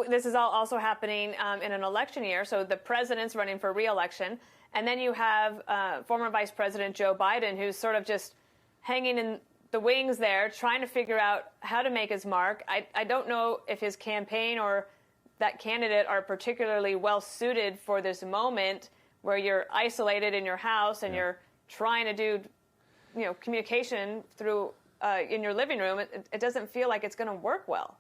this is all also happening in an election year. So the president's running for re-election. And then you have former Vice President Joe Biden, who's sort of just hanging in the wings there, trying to figure out how to make his mark. I don't know if his campaign or that candidate are particularly well suited for this moment where you're isolated in your house and you're trying to do, communication through in your living room. It doesn't feel like it's going to work well.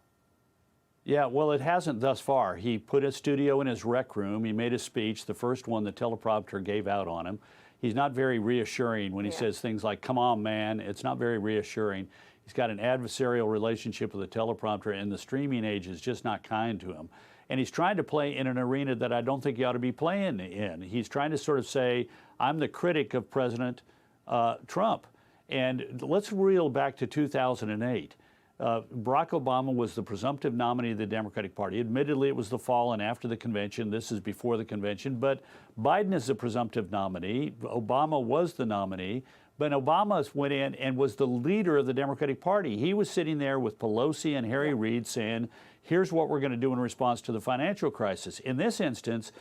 Yeah, well, it hasn't thus far. He put a studio in his rec room. He made a speech, the first one the teleprompter gave out on him. He's not very reassuring when he says things like, come on, man. It's not very reassuring. He's got an adversarial relationship with the teleprompter, and the streaming age is just not kind to him. And he's trying to play in an arena that I don't think he ought to be playing in. He's trying to sort of say, I'm the critic of President Trump. And let's reel back to 2008. Barack Obama was the presumptive nominee of the Democratic Party. Admittedly, it was the fall and after the convention. This is before the convention. But Biden is the presumptive nominee. Obama was the nominee. But Obama went in and was the leader of the Democratic Party. He was sitting there with Pelosi and Harry Reid saying, here's what we're going to do in response to the financial crisis. In this instance,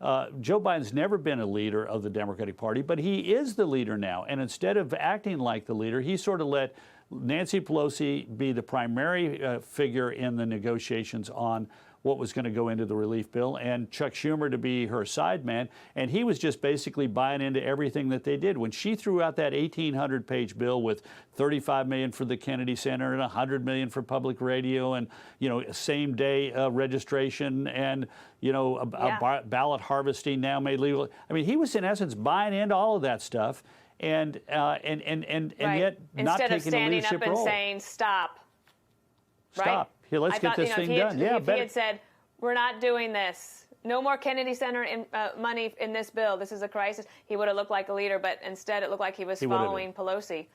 Joe Biden's never been a leader of the Democratic Party, but he is the leader now. And instead of acting like the leader, he sort of let Nancy Pelosi be the primary figure in the negotiations on what was going to go into the relief bill, and Chuck Schumer to be her side man. And he was just basically buying into everything that they did. When she threw out that 1,800-page bill with $35 million for the Kennedy Center and $100 million for public radio and, same-day registration and, ballot harvesting now made legal. I mean, he was, in essence, buying into all of that stuff. And yet not instead taking of standing a leadership up and role. saying stop. Stop. Right? Here, let's get this thing done. Yeah, if he had said, we're not doing this, no more Kennedy Center money in this bill, this is a crisis, he would have looked like a leader. But instead, it looked like he was following Pelosi.